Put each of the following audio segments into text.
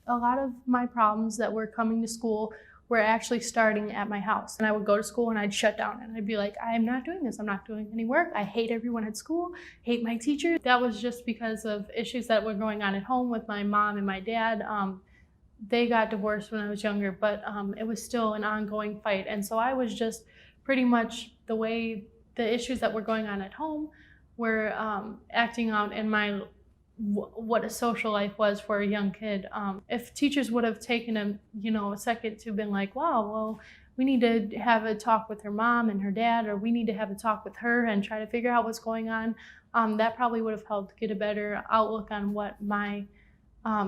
A lot of my problems that were coming to school were actually starting at my house. And I would go to school and I'd shut down and I'd be like, I'm not doing this. I'm not doing any work. I hate everyone at school, hate my teachers. That was just because of issues that were going on at home with my mom and my dad. They got divorced when I was younger, but it was still an ongoing fight. And so I was just pretty much the issues that were going on at home were acting out in what a social life was for a young kid. If teachers would have taken a second to been like, wow, well, we need to have a talk with her mom and her dad, or we need to have a talk with her and try to figure out what's going on, that probably would have helped get a better outlook on what my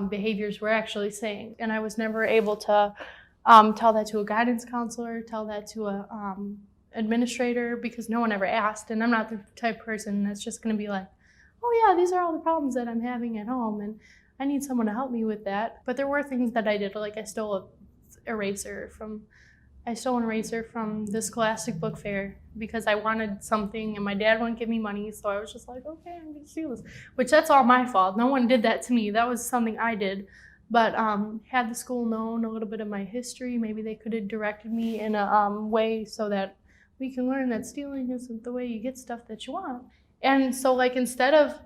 behaviors were actually saying. And I was never able to tell that to a guidance counselor, tell that to a administrator, because no one ever asked. And I'm not the type of person that's just going to be like, oh yeah, these are all the problems that I'm having at home and I need someone to help me with that. But there were things that I did, like I stole an eraser from the Scholastic Book Fair because I wanted something and my dad wouldn't give me money, so I was just like, okay, I'm gonna steal this. Which that's all my fault. No one did that to me. That was something I did. But had the school known a little bit of my history, maybe they could have directed me in a way so that we can learn that stealing isn't the way you get stuff that you want. And so like instead of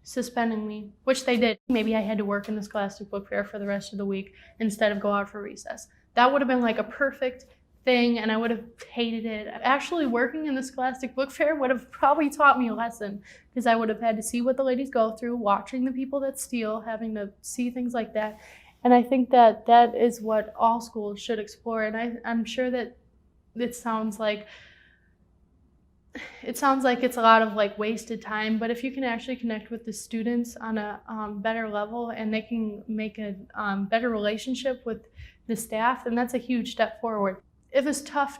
suspending me, which they did, maybe I had to work in the Scholastic Book Fair for the rest of the week instead of go out for recess. That would have been like a perfect thing and I would have hated it. Actually working in the Scholastic Book Fair would have probably taught me a lesson because I would have had to see what the ladies go through, watching the people that steal, having to see things like that. And I think that that is what all schools should explore. And I'm sure that it sounds like it's a lot of like wasted time, but if you can actually connect with the students on a better level and they can make a better relationship with the staff, then that's a huge step forward. It was tough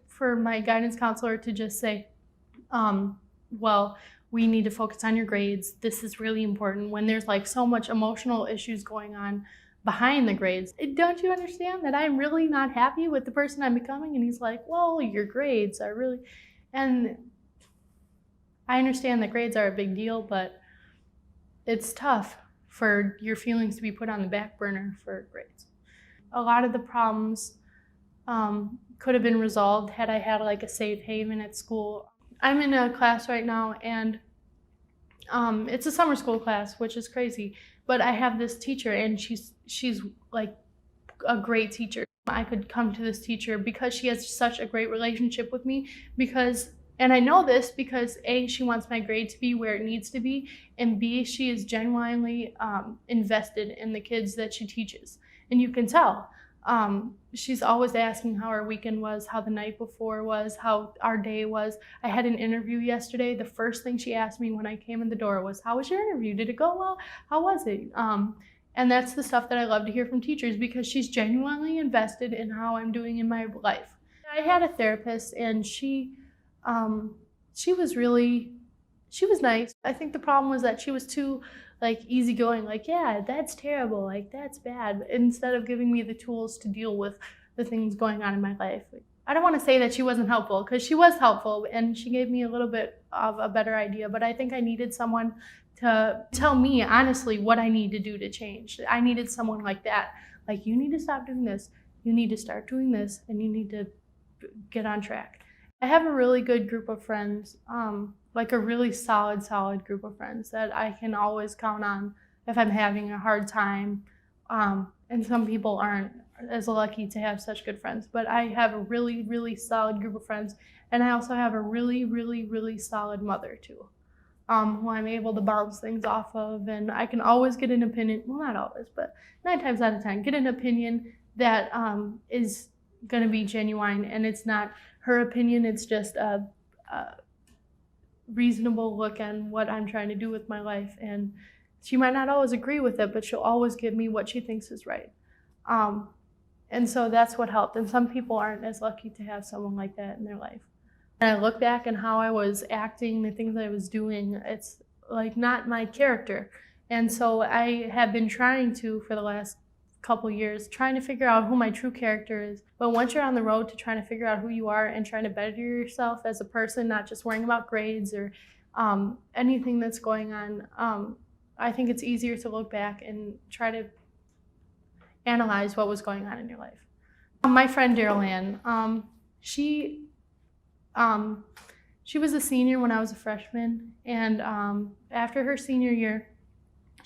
for my guidance counselor to just say, well, we need to focus on your grades. This is really important when there's like so much emotional issues going on behind the grades. Don't you understand that I'm really not happy with the person I'm becoming? And he's like, well, your grades are really... And I understand that grades are a big deal, but it's tough for your feelings to be put on the back burner for grades. A lot of the problems could have been resolved had I had like a safe haven at school. I'm in a class right now and it's a summer school class, which is crazy, but I have this teacher and she's like a great teacher. I could come to this teacher because she has such a great relationship with me and I know this because A, she wants my grade to be where it needs to be, and B, she is genuinely invested in the kids that she teaches. And you can tell. She's always asking how our weekend was, how the night before was, how our day was. I had an interview yesterday. The first thing she asked me when I came in the door was, how was your interview? Did it go well? How was it? And that's the stuff that I love to hear from teachers because she's genuinely invested in how I'm doing in my life. I had a therapist and she was nice. I think the problem was that she was too like easygoing, like, yeah, that's terrible, like that's bad, instead of giving me the tools to deal with the things going on in my life. I don't want to say that she wasn't helpful because she was helpful and she gave me a little bit of a better idea, but I think I needed someone to tell me honestly what I need to do to change. I needed someone like that. Like, you need to stop doing this, you need to start doing this, and you need to get on track. I have a really good group of friends, like a really solid group of friends that I can always count on if I'm having a hard time. And some people aren't as lucky to have such good friends, but I have a really solid group of friends. And I also have a really solid mother too, who I'm able to bounce things off of. And I can always get an opinion, well, not always, but 9 times out of 10, get an opinion that is going to be genuine, and it's not her opinion, it's just a reasonable look on what I'm trying to do with my life. And she might not always agree with it, but she'll always give me what she thinks is right. And so that's what helped. And some people aren't as lucky to have someone like that in their life. And I look back on how I was acting, the things I was doing, it's like not my character. And so I have been trying to, for the last couple years, trying to figure out who my true character is. But once you're on the road to trying to figure out who you are and trying to better yourself as a person, not just worrying about grades or anything that's going on, I think it's easier to look back and try to analyze what was going on in your life. My friend Daryl Ann, she was a senior when I was a freshman, and after her senior year,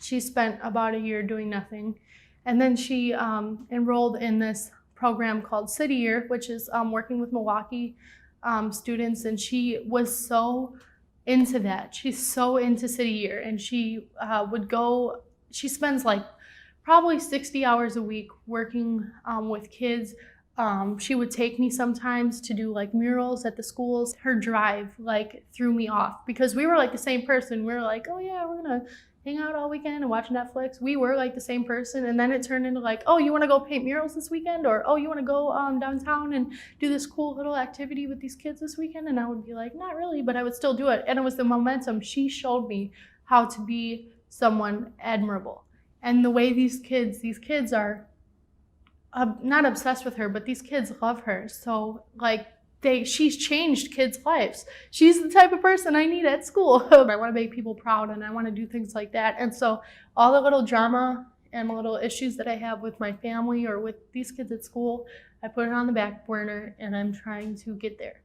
she spent about a year doing nothing. And then she enrolled in this program called City Year, which is working with Milwaukee students, and she was so into that. She's so into City Year, and she she spends like probably 60 hours a week working with kids. She would take me sometimes to do like murals at the schools. Her drive like threw me off because we were like the same person. We were like, oh yeah, we're gonna hang out all weekend and watch Netflix. We were like the same person, and then it turned into like, oh, you want to go paint murals this weekend, or oh, you want to go downtown and do this cool little activity with these kids this weekend? And I would be like, not really, but I would still do it. And it was the momentum. She showed me how to be someone admirable, and the way these kids are not obsessed with her, but these kids love her. So like she's changed kids' lives. She's the type of person I need at school. I want to make people proud, and I want to do things like that. And so all the little drama and little issues that I have with my family or with these kids at school, I put it on the back burner, and I'm trying to get there.